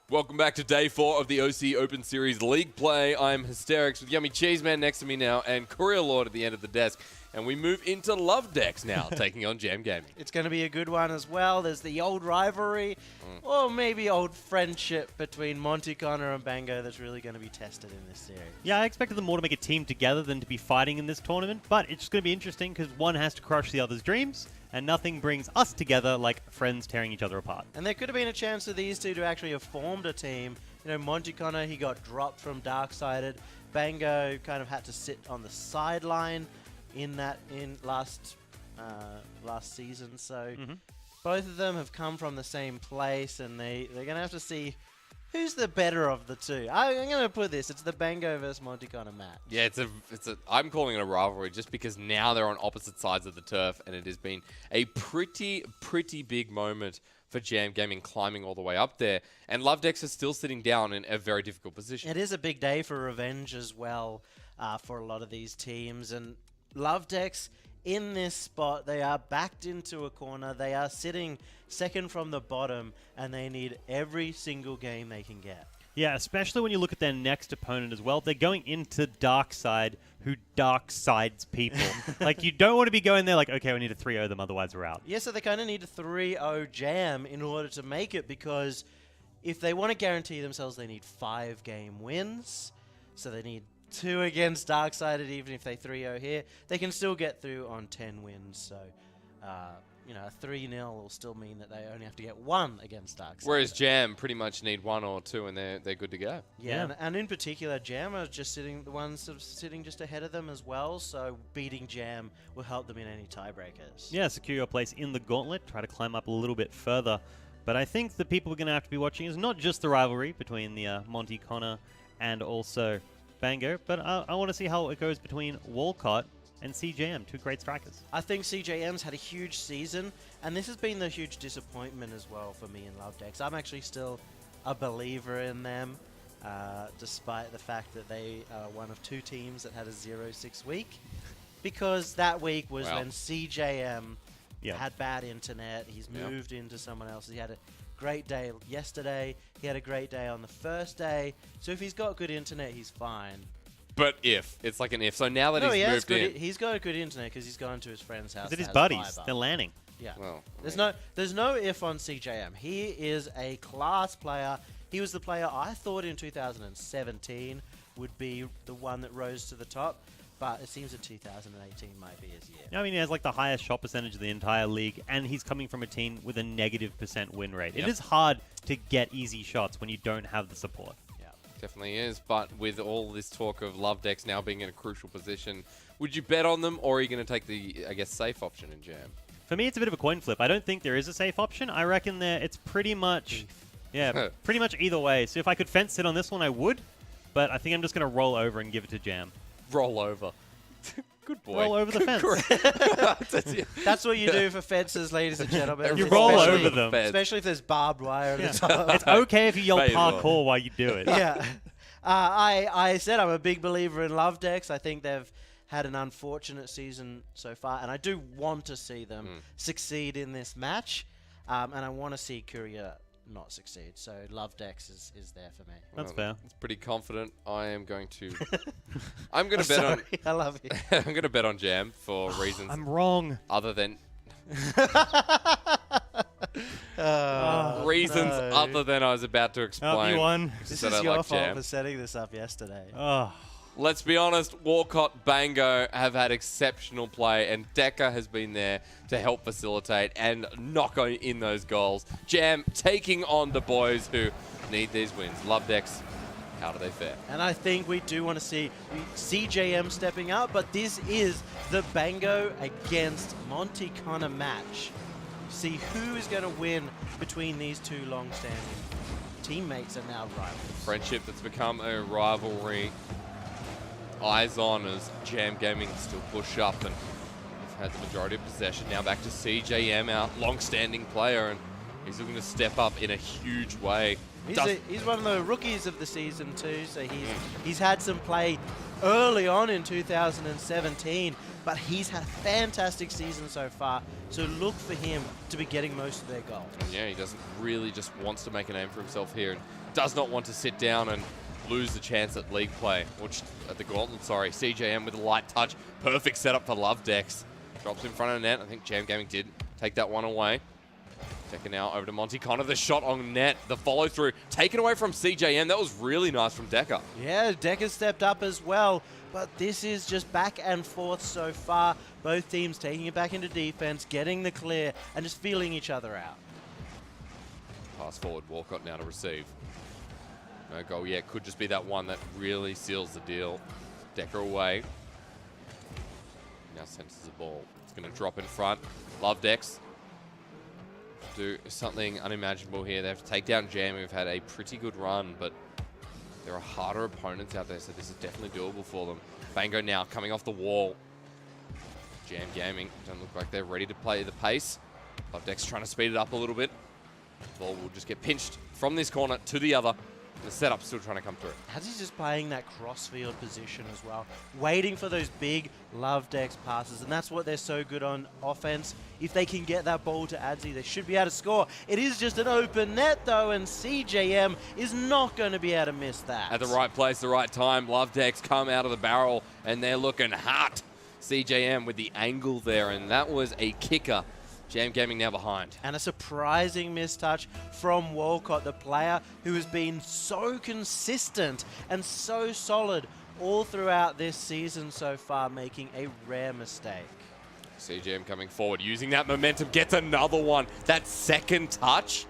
Welcome back to day 4 of the OCE Open Series League play. I'm Hysterics with Yummy Cheeseman next to me now and Courier Lord at the end of the desk. And we move into Love Decks now, taking on Jam Gaming. It's going to be a good one as well. There's the old rivalry, or maybe old friendship between Monty Connor and Bango that's really going to be tested in this series. Yeah, I expected them more to make a team together than to be fighting in this tournament, but it's going to be interesting because one has to crush the other's dreams, and nothing brings us together like friends tearing each other apart. And there could have been a chance for these two to actually have formed a team. You know, Monty Connor, he got dropped from Darksided. Bango kind of had to sit on the sideline in last season. So both of them have come from the same place, and they're going to have to see who's the better of the two. I'm going to put this. It's the Bango versus Monty Connor match. Yeah, I'm calling it a rivalry just because now they're on opposite sides of the turf, and it has been a pretty big moment for Jam Gaming climbing all the way up there. And Love Decks is still sitting down in a very difficult position. It is a big day for revenge as well for a lot of these teams. And Love Decks in this spot, they are backed into a corner. They are sitting second from the bottom, and they need every single game they can get. Yeah, especially when you look at their next opponent as well. They're going into Darkside, who darksides people. Like, you don't want to be going there like, okay, we need to 3-0 them, otherwise we're out. Yeah, so they kind of need a 3-0 Jam in order to make it, because if they want to guarantee themselves, they need 5-game wins. So they need 2 against Darksided. Even if they 3-0 here, they can still get through on 10 wins. So, you know, a 3-0 will still mean that they only have to get 1 against Darksided. Whereas Jam pretty much need 1 or 2 and they're good to go. Yeah. And in particular, Jam are just sitting just ahead of them as well. So beating Jam will help them in any tiebreakers. Yeah, secure your place in the gauntlet. Try to climb up a little bit further. But I think the people we're going to have to be watching is not just the rivalry between the Monty Connor and also Bango, but I want to see how it goes between Walcott and CJM, 2 great strikers. I think CJM's had a huge season, and this has been the huge disappointment as well for me in Love Decks. I'm actually still a believer in them, despite the fact that they are one of 2 teams that had a 0-6 week, because that week was when CJM had bad internet. He's moved into someone else. He had a great day yesterday. He had a great day on the first day. So if he's got good internet, he's fine. But it's like an if. So now that he's moved in, he's got a good internet because he's gone to his friend's house. Is it his buddies? Fiber. They're landing. Yeah. well, There's no if on CJM. He is a class player. He was the player I thought in 2017 would be the one that rose to the top. But it seems that 2018 might be his year. I mean, he has like the highest shot percentage of the entire league, and he's coming from a team with a -% win rate. It is hard to get easy shots when you don't have the support. Yeah, definitely is. But with all this talk of Love Decks now being in a crucial position, would you bet on them, or are you going to take the, I guess, safe option in Jam? For me, it's a bit of a coin flip. I don't think there is a safe option. I reckon it's pretty much, pretty much either way. So if I could fence it on this one, I would. But I think I'm just going to roll over and give it to Jam. Roll over. Good boy. Roll over the fence. that's what you do for fences, ladies and gentlemen. You roll over them. Especially if there's barbed wire at the top. It's okay if you yell parkour while you do it. Yeah. I said I'm a big believer in Love Decks. I think they've had an unfortunate season so far, and I do want to see them succeed in this match, and I want to see Courier not succeed. So Love Decks is there for me. That's fair. It's pretty confident. I am going to. I'm going to bet on. I love you. I'm going to bet on Jam for reasons. I'm wrong. Other than. Reasons other than I was about to explain. You won. This is your fault for setting this up yesterday. Let's be honest, Walcott, Bango have had exceptional play, and Decker has been there to help facilitate and knock in those goals. Jam taking on the boys who need these wins. Love Decks, how do they fare? And I think we do want to see CJM stepping up, but this is the Bango against Monty Connor match. See who is going to win between these 2 long-standing teammates and now rivals. Friendship that's become a rivalry. Eyes on as Jam Gaming still push up and have had the majority of possession. Now back to CJM, our long-standing player, and he's looking to step up in a huge way. He's one of the rookies of the season too, so he's had some play early on in 2017, but he's had a fantastic season so far, so look for him to be getting most of their goals. Yeah, he doesn't really just wants to make a name for himself here and does not want to sit down and lose the chance at league play, or just at the gauntlet, sorry. CJM with a light touch. Perfect setup for Lovedex. Drops in front of the net. I think Jam Gaming did take that one away. Decker now over to Monty Connor. The shot on net. The follow through. Taken away from CJM. That was really nice from Decker. Yeah, Decker stepped up as well. But this is just back and forth so far. Both teams taking it back into defense, getting the clear, and just feeling each other out. Pass forward. Walcott now to receive. No goal yet. Could just be that one that really seals the deal. Decker away. Now senses the ball. It's going to drop in front. Lovedex do something unimaginable here. They have to take down Jam, who've had a pretty good run, but there are harder opponents out there, so this is definitely doable for them. Bango now coming off the wall. Jam Gaming don't look like they're ready to play the pace. Lovedex trying to speed it up a little bit. Ball will just get pinched from this corner to the other. The setup still trying to come through. He's just playing that cross-field position as well, waiting for those big Lovedex passes, and that's what they're so good on offense. If they can get that ball to Adzi, they should be able to score. It is just an open net, though, and CJM is not going to be able to miss that. At the right place, the right time, Lovedex come out of the barrel, and they're looking hot. CJM with the angle there, and that was a kicker. Jam Gaming now behind. And a surprising mistouch from Walcott, the player who has been so consistent and so solid all throughout this season so far, making a rare mistake. CJM coming forward, using that momentum, gets another one. That second touch,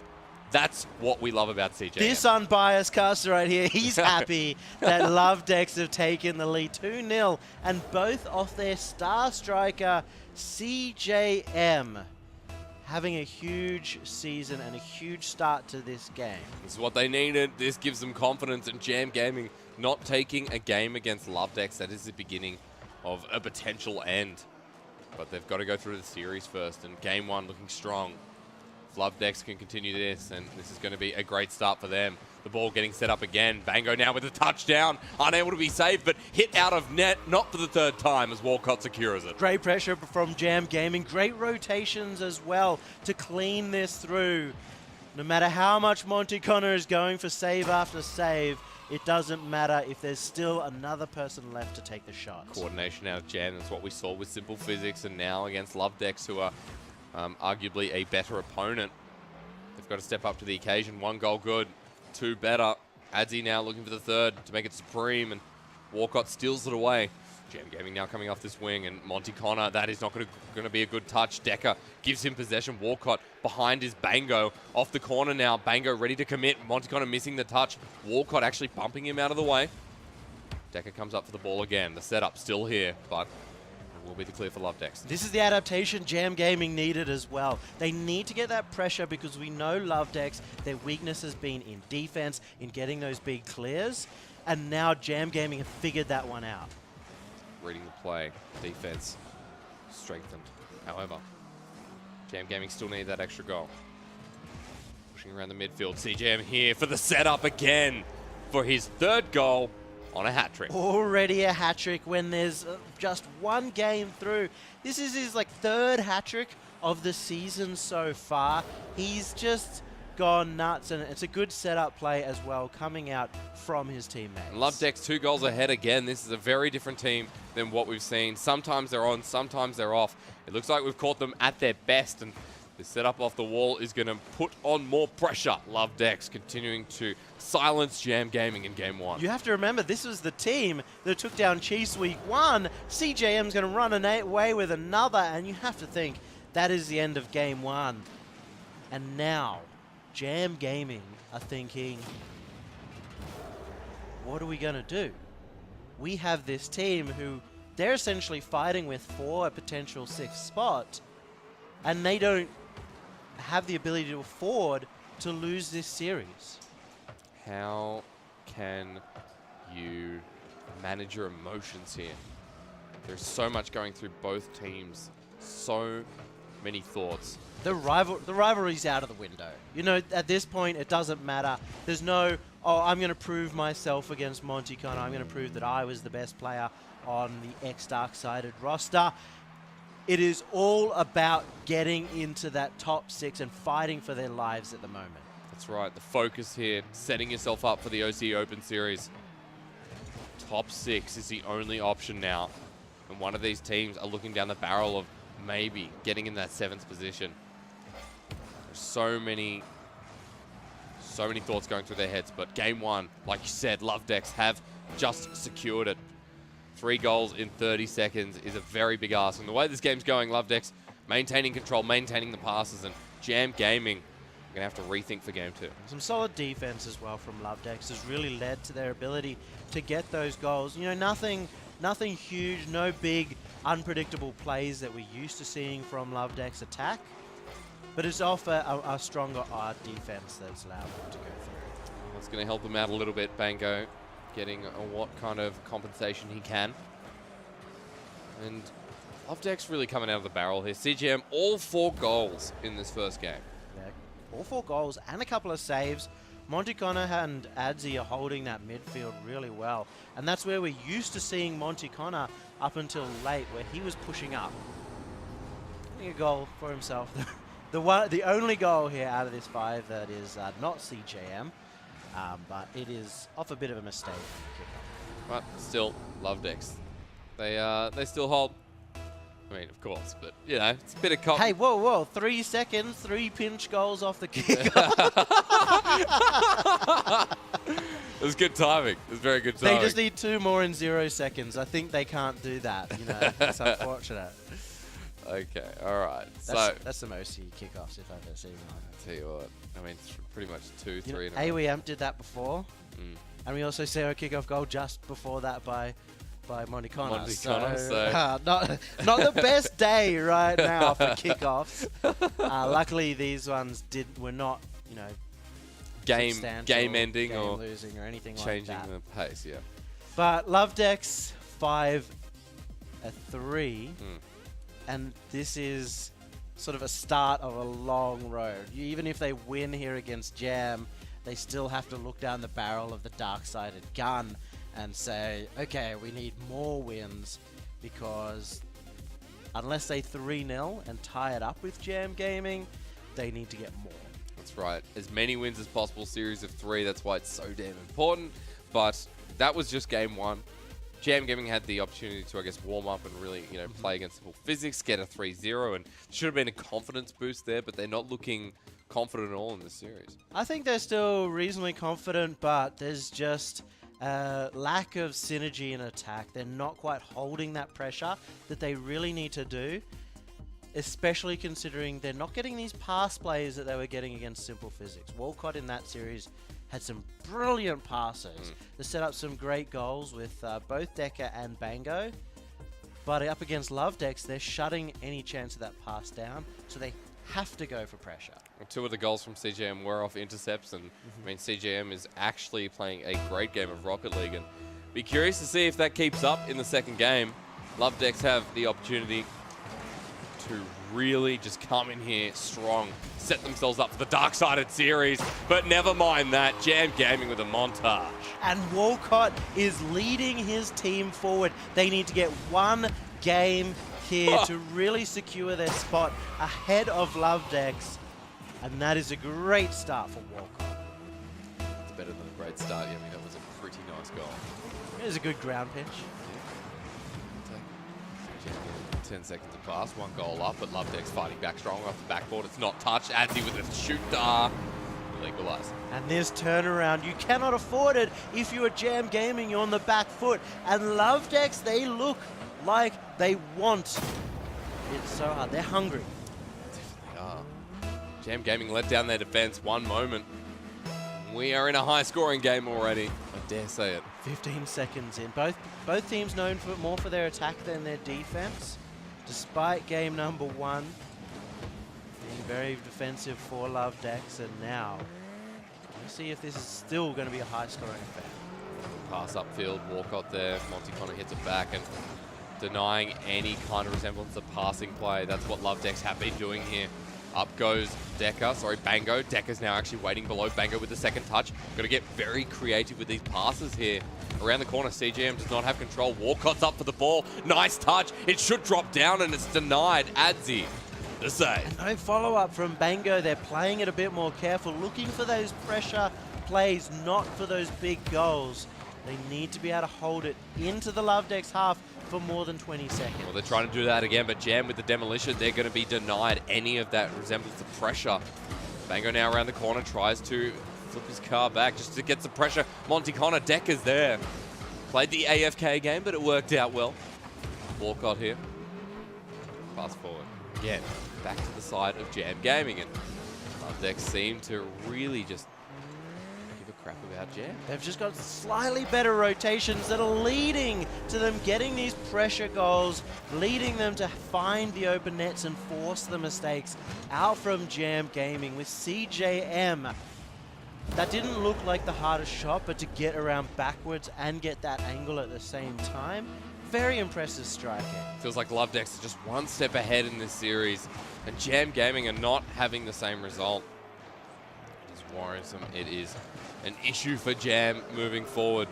that's what we love about CJM. This unbiased caster right here, he's happy that Lovedex have taken the lead 2-0, and both off their star striker, CJM. Having a huge season and a huge start to this game. This is what they needed. This gives them confidence, and Jam Gaming not taking a game against Lovedex. That is the beginning of a potential end. But they've got to go through the series first, and game one looking strong. If Lovedex can continue this, and this is going to be a great start for them. The ball getting set up again. Bango now with a touchdown. Unable to be saved, but hit out of net. Not for the third time as Walcott secures it. Great pressure from Jam Gaming. Great rotations as well to clean this through. No matter how much Monty Connor is going for save after save, it doesn't matter if there's still another person left to take the shot. Coordination out of Jam. That's what we saw with Simple Physics, and now against Lovedex, who are arguably a better opponent. They've got to step up to the occasion. One goal good. Two better. Adzi now looking for the third to make it supreme, and Walcott steals it away. Jam Gaming now coming off this wing, and Monty Connor, that is not going to be a good touch. Decker gives him possession. Walcott behind his Bango. Off the corner now. Bango ready to commit. Monty Connor missing the touch. Walcott actually bumping him out of the way. Decker comes up for the ball again. The setup still here, but will be the clear for Lovedex. This is the adaptation Jam Gaming needed as well. They need to get that pressure because we know Lovedex, their weakness has been in defense, in getting those big clears, and now Jam Gaming have figured that one out. Reading the play, defense strengthened. However, Jam Gaming still need that extra goal. Pushing around the midfield. CJM here for the setup again for his third goal on a hat-trick. Already a hat-trick when there's just one game through. This is his third hat-trick of the season so far. He's just gone nuts, and it's a good setup play as well coming out from his teammates. Lovedex 2 goals ahead again. This is a very different team than what we've seen. Sometimes they're on, sometimes they're off. It looks like we've caught them at their best, and the setup off the wall is going to put on more pressure. Lovedex continuing to silence Jam Gaming in game one. You have to remember, this was the team that took down Chiefs week 1. CJM's going to run away with another, and you have to think that is the end of game 1. And now, Jam Gaming are thinking, what are we going to do? We have this team who they're essentially fighting with for a potential 6th spot, and they don't have the ability to afford to lose this series. How can you manage your emotions here? There's so much going through both teams. So many thoughts. The rivalry's out of the window. You know, at this point, it doesn't matter. There's no, oh, I'm going to prove myself against Monty Connor. I'm going to prove that I was the best player on the X-Dark-sided roster. It is all about getting into that top 6 and fighting for their lives at the moment. That's right. The focus here, setting yourself up for the OCE Open Series. Top 6 is the only option now. And one of these teams are looking down the barrel of maybe getting in that 7th position. There's so many thoughts going through their heads. But game 1, like you said, Love Decks have just secured it. 3 goals in 30 seconds is a very big ask. And the way this game's going, Love Decks maintaining control, maintaining the passes, and Jam Gaming going to have to rethink for game 2. Some solid defense as well from Love Decks has really led to their ability to get those goals. You know, nothing huge, no big unpredictable plays that we're used to seeing from Love Decks attack, but it's off a stronger defense that's allowed them to go through. That's going to help him out a little bit, Bango, getting what kind of compensation he can. And Love Decks really coming out of the barrel here. CGM, all 4 goals in this first game. Yeah, all 4 goals and a couple of saves. Monty Connor and Adzi are holding that midfield really well. And that's where we're used to seeing Monty Connor up until late, where he was pushing up. Getting a goal for himself. The only goal here out of this 5 that is not CJM, but it is off a bit of a mistake. But still, Love Decks. They still hold. I mean, of course, but, you know, it's a bit of... Hey, whoa, 3 seconds, 3 pinch goals off the kick. It was good timing. It was very good timing. They just need 2 more in 0 seconds. I think they can't do that. You know, it's unfortunate. Okay, all right. That's some OCE kickoffs if I've ever seen one. I'll tell you what, I mean, it's pretty much 2, 3 You in know, a row. AWM did that before, and we also saw a kickoff goal just before that by Monty Connor. Not the best day right now for kickoffs. Luckily, these ones were not, you know, game ending game or losing or anything changing like that. the pace. Yeah. But Love Decks 5-3, and this is sort of a start of a long road. Even if they win here against Jam, they still have to look down the barrel of the dark-sided gun and say, okay, we need more wins, because unless they 3-0 and tie it up with Jam Gaming, they need to get more. That's right. As many wins as possible, series of 3. That's why it's so damn important. But that was just game 1. Jam Gaming had the opportunity to, I guess, warm up and really, you know, play against simple physics, get a 3-0, and should have been a confidence boost there, but they're not looking confident at all in this series. I think they're still reasonably confident, but there's just lack of synergy in attack. They're not quite holding that pressure that they really need to do, especially considering they're not getting these pass plays that they were getting against simple physics. Walcott in that series had some brilliant passes that set up some great goals with both Decker and Bango. But up against Love Decks, they're shutting any chance of that pass down, so they have to go for pressure. Well, 2 of the goals from CJM were off intercepts, and I mean, CJM is actually playing a great game of Rocket League, and be curious to see if that keeps up in the second game. Love Decks have the opportunity to really just come in here strong, set themselves up for the dark-sided series, but never mind that. Jam Gaming with a montage. And Walcott is leading his team forward. They need to get 1 game here to really secure their spot ahead of Love Decks, and that is a great start for Walcott. It's better than a great start. I mean, that was a pretty nice goal. It was a good ground pitch. 10 seconds to pass, 1 goal up, but Love Decks fighting back strong off the backboard. It's not touched. Adzi with a shoot will equalize. And this turnaround, you cannot afford it if you are Jam Gaming, you're on the back foot. And Love Decks, they look like they want it so hard. They're hungry. Definitely are. Jam Gaming let down their defense 1 moment. We are in a high-scoring game already. I dare say it. 15 seconds in. Both teams known for more for their attack than their defense, despite game number 1 being very defensive for Love Decks. And now, we'll see if this is still going to be a high-scoring affair. Pass upfield, Walcott there. Monty Connor hits it back, and denying any kind of resemblance of passing play. That's what Love Decks have been doing here. Up goes Bango. Dekka's now actually waiting below Bango with the second touch. Got to get very creative with these passes here. Around the corner, CGM does not have control. Walcott's up for the ball. Nice touch. It should drop down, and it's denied. Adzi, the save. No follow-up from Bango. They're playing it a bit more careful, looking for those pressure plays, not for those big goals. They need to be able to hold it into the Love Decks half for more than 20 seconds. Well, they're trying to do that again, but Jam with the demolition, they're going to be denied any of that resemblance of pressure. Bango now around the corner, tries to flip his car back just to get some pressure. Monty Connor, Dekka's there. Played the AFK game, but it worked out well. Walcott here. Fast forward. Again, back to the side of Jam Gaming, and Love Decks seem to really just give a crap about Jam. They've just got slightly better rotations that are leading to them getting these pressure goals, leading them to find the open nets and force the mistakes out from Jam Gaming with CJM. That didn't look like the hardest shot, but to get around backwards and get that angle at the same time, very impressive striking. Feels like Love Decks are just one step ahead in this series, and Jam Gaming are not having the same result. It is worrisome. It is an issue for Jam moving forward.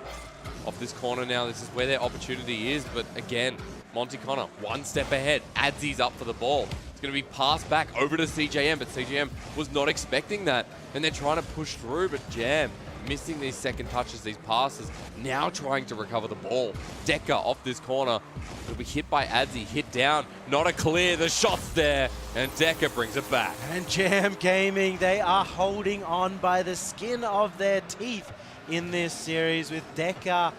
Off this corner now, this is where their opportunity is, but again, Monty Connor, one step ahead. Adzi's up for the ball. It's going to be passed back over to CJM, but CJM was not expecting that, and they're trying to push through, but Jam missing these second touches, these passes, now trying to recover the ball. Dekka off this corner. It'll be hit by Adzi, hit down, not a clear, the shot's there, and Dekka brings it back. And Jam Gaming, they are holding on by the skin of their teeth in this series with Dekka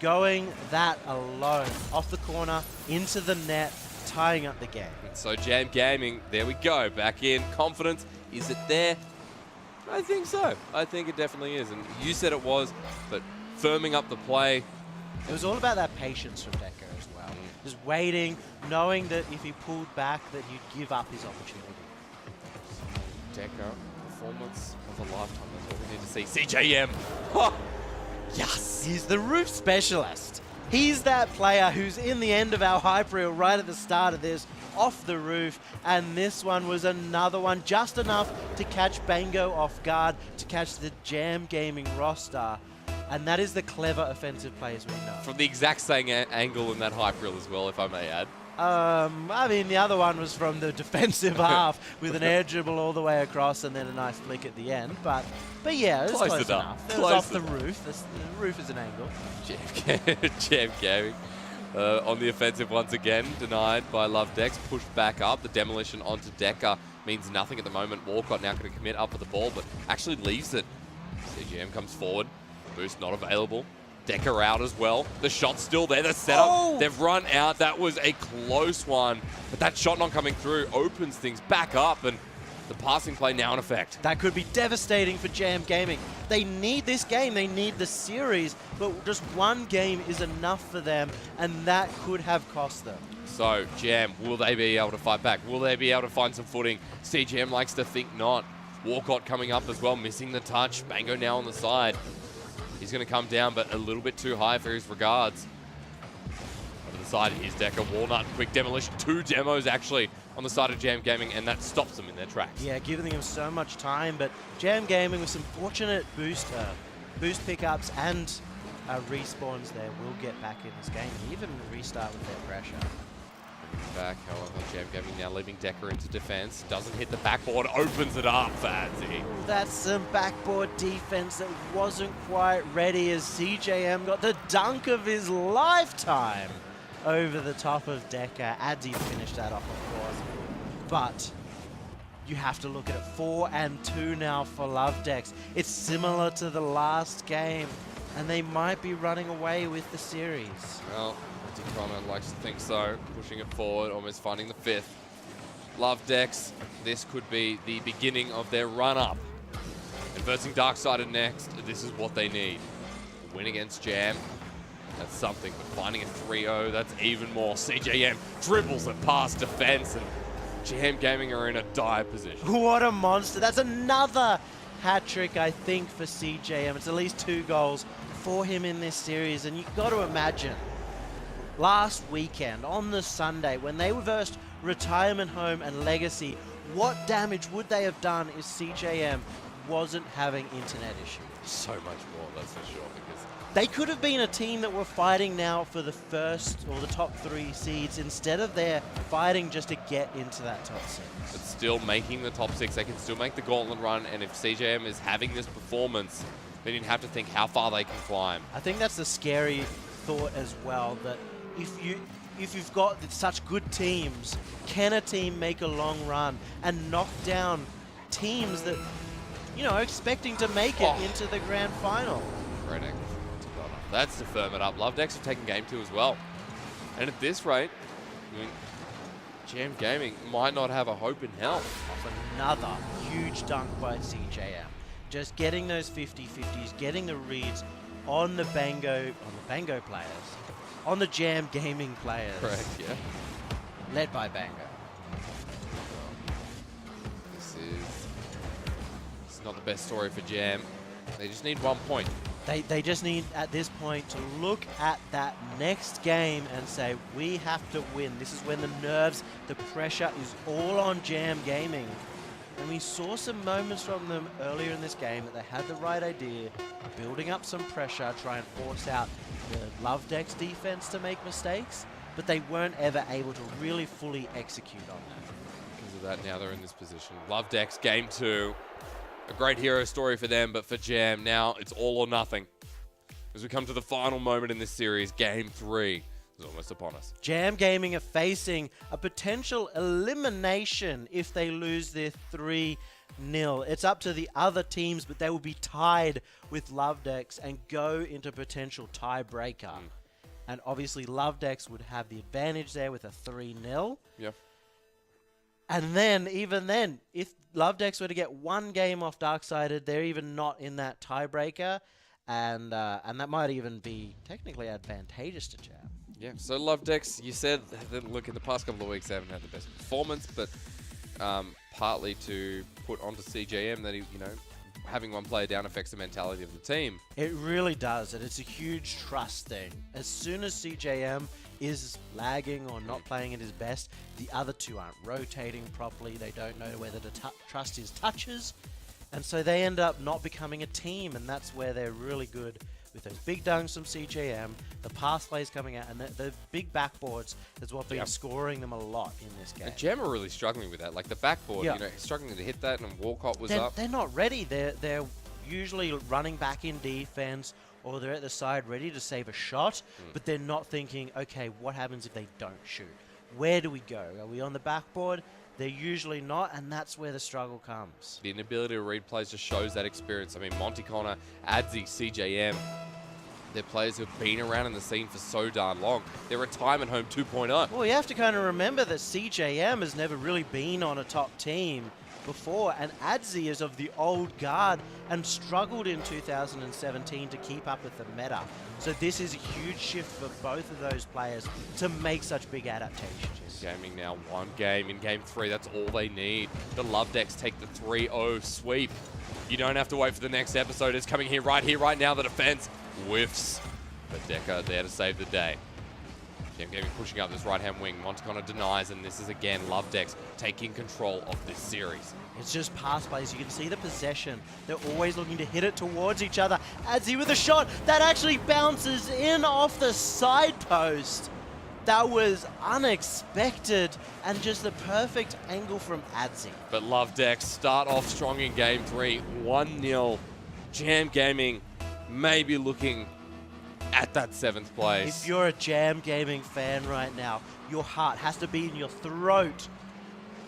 going that alone. Off the corner, into the net, tying up the game. So Jam Gaming, there we go, back in. Confidence, is it there? I think so. I think it definitely is. And you said it was, but firming up the play. It was all about that patience from Dekka as well. Just waiting, knowing that if he pulled back, that he'd give up his opportunity. Dekka, performance of a lifetime. That's what we need to see. CJM. Oh, yes. He's the roof specialist. He's that player who's in the end of our hype reel right at the start of this, off the roof, and this one was another one, just enough to catch Bango off guard, to catch the Jam Gaming roster, and that is the clever offensive plays we know. From the exact same angle in that hype reel as well, if I may add. I mean, the other one was from the defensive half with an air dribble all the way across and then a nice flick at the end. But yeah, it was close enough. It was off the roof. The roof is an angle. Jam Gaming on the offensive once again, denied by Love Decks, pushed back up. The demolition onto Dekka means nothing at the moment. Walcott now going to commit up for the ball, but actually leaves it. CGM comes forward. Boost not available. Dekka out as well. The shot's still there. The setup, They've run out. That was a close one. But that shot not coming through opens things back up, and the passing play now in effect. That could be devastating for Jam Gaming. They need this game. They need the series. But just one game is enough for them, and that could have cost them. So, Jam, will they be able to fight back? Will they be able to find some footing? CGM likes to think not. Walcott coming up as well, missing the touch. Bango now on the side. He's going to come down, but a little bit too high for his regards. Over the side is Dekka. Walnut, quick demolition. 2 demos, actually, on the side of Jam Gaming, and that stops them in their tracks. Yeah, giving them so much time, but Jam Gaming with some fortunate boost pickups and respawns there will get back in this game, even restart with their pressure. Back, however, Jam Gaming now leaving Dekka into defense. Doesn't hit the backboard, opens it up, Fancy. That's some backboard defense that wasn't quite ready as CJM got the dunk of his lifetime over the top of Dekka. Adzi finished that off, of course. But you have to look at it. 4-2 now for Love Decks. It's similar to the last game, and they might be running away with the series. Well, Connor likes to think so, pushing it forward, almost finding the 5th. Love Decks, this could be the beginning of their run-up. And versing Darksider next, this is what they need. Win against Jam, that's something, but finding a 3-0, that's even more. CJM dribbles it past defense, and Jam Gaming are in a dire position. What a monster. That's another hat trick, I think, for CJM. It's at least 2 goals for him in this series, and you've got to imagine, last weekend on the Sunday when they versed Retirement Home and Legacy, what damage would they have done if CJM wasn't having internet issues? So much more, that's for sure, because they could have been a team that were fighting now for the first or the top 3 seeds instead of their fighting just to get into that top 6. but still making the top 6, they can still make the gauntlet run, and if CJM is having this performance, then you'd have to think how far they can climb. I think that's the scary thought as well, that if you've got such good teams, can a team make a long run and knock down teams that, you know, are expecting to make it into the grand final? Great angle. That's to firm it up. Lovedex have taken game 2 as well. And at this rate, I mean, Jam Gaming might not have a hope in hell. Off another huge dunk by CJM. Just getting those 50-50s, getting the reads on the Bango players, on the Jam Gaming players. Correct, yeah. Led by Bango. It's not the best story for Jam. They just need 1 point. They just need, at this point, to look at that next game and say, we have to win. This is when the nerves, the pressure is all on Jam Gaming. And we saw some moments from them earlier in this game that they had the right idea, building up some pressure, try and force out the Lovedex defense to make mistakes, but they weren't ever able to really fully execute on that. Because of that, now they're in this position. Lovedex, game 2. A great hero story for them, but for Jam, now it's all or nothing. As we come to the final moment in this series, game 3 is almost upon us. Jam Gaming are facing a potential elimination if they lose their 3-0. It's up to the other teams, but they will be tied with Lovedex and go into potential tiebreaker. And obviously Lovedex would have the advantage there with a 3-0. Yeah. And then, even then, if Lovedex were to get 1 game off Darksided, they're even not in that tiebreaker, and that might even be technically advantageous to Jam. Yeah, so Lovedex, you said that, look, in the past couple of weeks they haven't had the best performance, but partly to put onto CJM that, you know, having 1 player down affects the mentality of the team. It really does, and it's a huge trust thing. As soon as CJM is lagging or not playing at his best, the other 2 aren't rotating properly, they don't know whether to trust his touches, and so they end up not becoming a team, and that's where they're really good with those big dunks from CJM, the pass plays coming out, and the big backboards is what been scoring them a lot in this game. And Jam are really struggling with that, like the backboard, you know, struggling to hit that, and Walcott was up. They're not ready, they're usually running back in defense, or they're at the side ready to save a shot, but they're not thinking, okay, what happens if they don't shoot? Where do we go? Are we on the backboard? They're usually not, and that's where the struggle comes. The inability to read plays just shows that experience. I mean, Monty Connor, Adzi, CJM, they're players who have been around in the scene for so darn long. They're Retirement Home 2.0. Well, you have to kind of remember that CJM has never really been on a top team before, and Adzi is of the old guard and struggled in 2017 to keep up with the meta. So this is a huge shift for both of those players to make such big adaptations. Gaming now 1 game in game 3. That's all they need. The Lovedex take the 3-0 sweep. You don't have to wait for the next episode. It's coming here, right now. The defense whiffs. But Deca there to save the day. Jam Gaming pushing up this right-hand wing. Montecano denies, and this is again Lovedex taking control of this series. It's just pass plays. You can see the possession. They're always looking to hit it towards each other. Adzi with a shot that actually bounces in off the side post. That was unexpected and just the perfect angle from Adzi. But Lovedex start off strong in game 3. 1-0. Jam Gaming may be looking at that 7th place. If you're a Jam Gaming fan right now, your heart has to be in your throat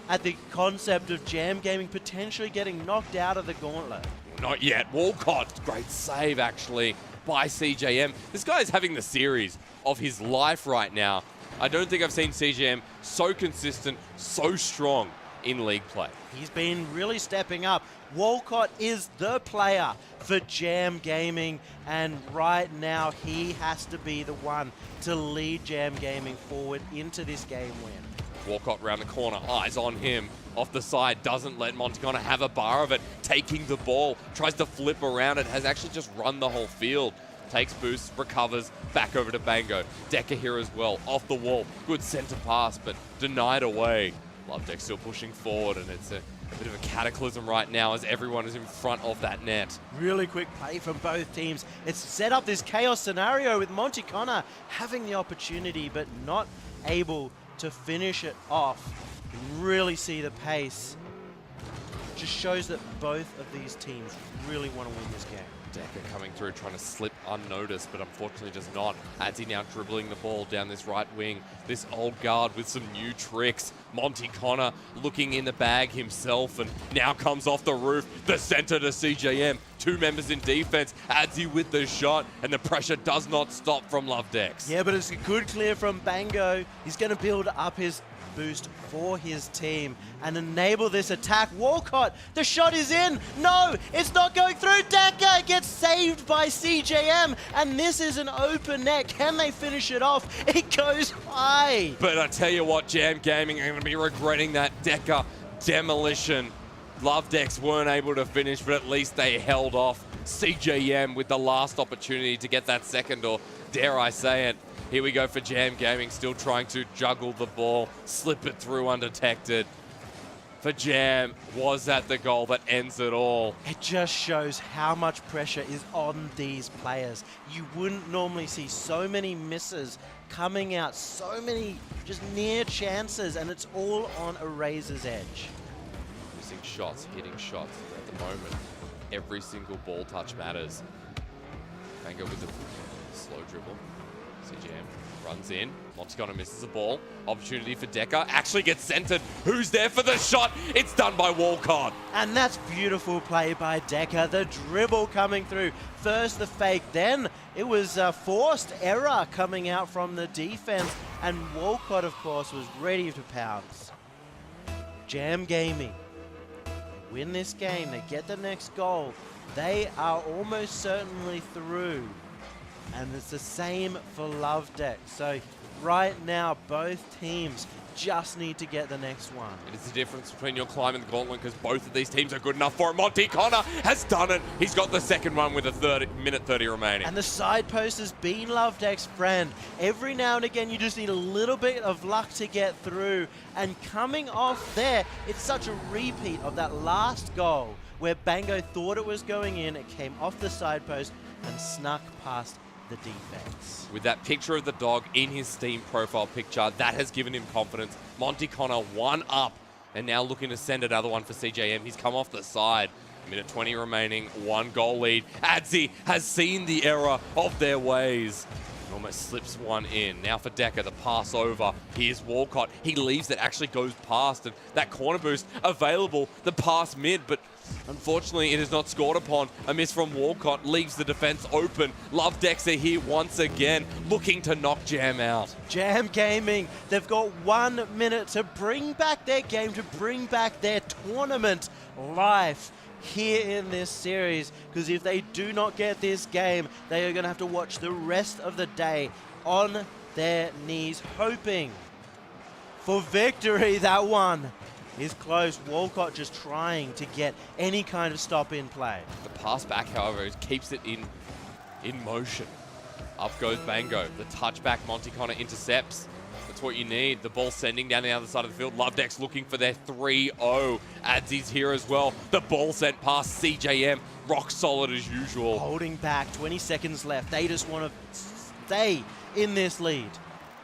at the concept of Jam Gaming potentially getting knocked out of the gauntlet. Not yet. Walcott, great save actually by CJM. This guy is having the series of his life right now. I don't think I've seen CJM so consistent, so strong in league play. He's been really stepping up. Walcott is the player for Jam Gaming, and right now he has to be the one to lead Jam Gaming forward into this game win. Walcott round the corner, eyes on him. Off the side, doesn't let Montecano have a bar of it. Taking the ball, tries to flip around it, has actually just run the whole field. takes boost, recovers, back over to Bango. Decker here as well, off the wall. Good center pass, but denied away. Lovedeck still pushing forward, and it's a bit of a cataclysm right now as everyone is in front of that net. Really quick play from both teams. It's set up this chaos scenario with Monty Connor having the opportunity but not able to finish it off. You can really see the pace. Just shows that both of these teams really want to win this game. Decker coming through, trying to slip unnoticed, but unfortunately does not. Adzi now dribbling the ball down this right wing. This old guard with some new tricks. Monty Connor looking in the bag himself, and now comes off the roof. The center to CJM. Two members in defense. Adzi with the shot, and the pressure does not stop from Lovedex. Yeah, but it's a good clear from Bango. He's going to build up his boost for his team and enable this attack. Walcott, the shot is in. No, it's not going through. Decker gets saved by CJM, and this is an open net. Can they finish it off? It goes high. But I tell you what, Jam Gaming are going to be regretting that Decker demolition. Lovedex weren't able to finish, but at least they held off CJM with the last opportunity to get that second, or dare I say it. Here we go for Jam Gaming, still trying to juggle the ball, slip it through undetected. For Jam, was that the goal that ends it all? It just shows how much pressure is on these players. You wouldn't normally see so many misses coming out, so many just near chances, and it's all on a razor's edge. Missing shots, hitting shots at the moment. Every single ball touch matters. Bango with the slow dribble. CGM runs in. Monticano misses the ball. Opportunity for Decker. Actually gets centered. Who's there for the shot? It's done by Walcott. And that's beautiful play by Decker. The dribble coming through. First the fake, then it was a forced error coming out from the defense. And Walcott, of course, was ready to pounce. Jam Gaming. They win this game. They get the next goal. They are almost certainly through. And it's the same for Lovedeck. So right now, both teams just need to get the next one. It is the difference between your climb and the gauntlet, because both of these teams are good enough for it. Monty Connor has done it. He's got the second one with a minute 30 remaining. And the side post has been Lovedeck's friend. Every now and again, you just need a little bit of luck to get through. And coming off there, it's such a repeat of that last goal where Bango thought it was going in. It came off the side post and snuck past the defense. With that picture of the dog in his Steam profile picture, that has given him confidence. Monty Connor one up, and now looking to send another one for CJM. He's come off the side. Minute 20 remaining, 1 goal lead. Adzi has seen the error of their ways. Almost slips one in. Now for Decker, the pass over. Here's Walcott. He leaves it, actually goes past, and that corner boost available. The pass mid, but unfortunately it is not scored upon. A miss from Walcott leaves the defense open. Lovedex are here once again, looking to knock Jam out. Jam Gaming, they've got 1 minute to bring back their game, to bring back their tournament life here in this series, because if they do not get this game, they are going to have to watch the rest of the day on their knees, hoping for victory. That one is close. Walcott just trying to get any kind of stop in play. The pass back, however, keeps it in motion. Up goes Bango. The touchback, Monty Connor intercepts. That's what you need. The ball sending down the other side of the field. Lovedeck's looking for their 3-0. Adzi's here as well. The ball sent past CJM. Rock solid as usual. Holding back, 20 seconds left. They just want to stay in this lead.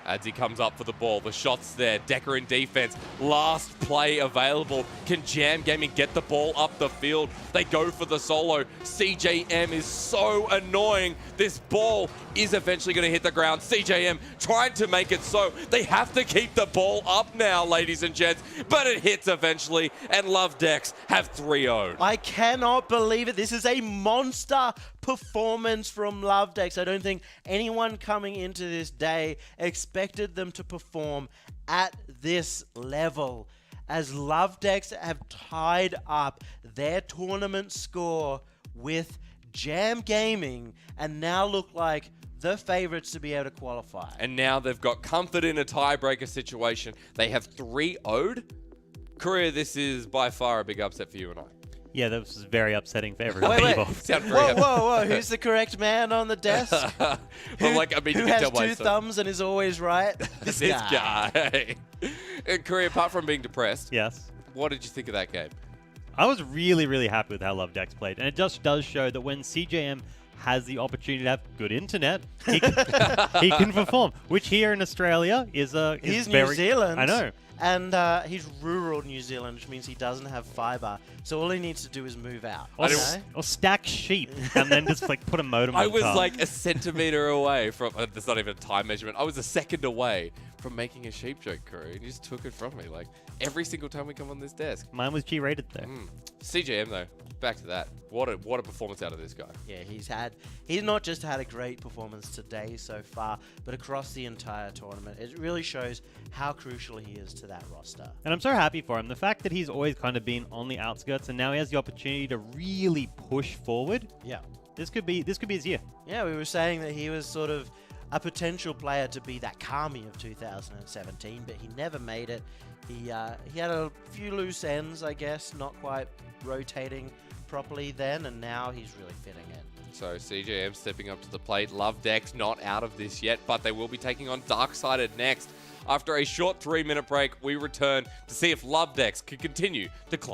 Adzi comes up for the ball. The shot's there. Decker in defense. Last play available. Can Jam Gaming get the ball up the field? They go for the solo. CJM is so annoying. This ball is eventually going to hit the ground. CJM trying to make it so. They have to keep the ball up now, ladies and gents. But it hits eventually, and Lovedex have 3-0. I cannot believe it. This is a monster performance from Lovedex. I don't think anyone coming into this day expected them to perform at this level, as Lovedex have tied up their tournament score with Jam Gaming and now look like the favorites to be able to qualify. And now they've got comfort in a tiebreaker situation. They have 3-0'd. Korea, this is by far a big upset for you and I. Yeah, that was very upsetting for everyone Wait. involved. Sound very Whoa, happy. whoa! Who's the correct man on the desk? Well, like, I mean, Who you can has tell by two some- thumbs and is always right? This guy. And Curry, apart from being depressed, Yes. what did you think of that game? I was really, really happy with how Love Dex played. And it just does show that when CJM has the opportunity to have good internet, he can perform. Which here in Australia is He's very, New Zealand. I know. And he's rural New Zealand, which means he doesn't have fiber. So all he needs to do is move out. Or, you s- know? or stack sheep and then just like put a modem I on was top. like a centimeter away from. That's not even a time measurement. I was a second away from making a sheep joke, Curry, and you just took it from me. Like every single time we come on this desk. Mine was G-rated there. CJM though, back to that. What a performance out of this guy. Yeah, he's not just had a great performance today so far, but across the entire tournament. It really shows how crucial he is to that roster. And I'm so happy for him. The fact that he's always kind of been on the outskirts and now he has the opportunity to really push forward. Yeah. This could be his year. Yeah, we were saying that he was sort of a potential player to be that Kami of 2017, but he never made it. He had a few loose ends, I guess, not quite rotating properly then, and now he's really fitting in. So CJM stepping up to the plate. Love Dex not out of this yet, but they will be taking on Darksided next. After a short 3-minute break, we return to see if Love Dex can continue to climb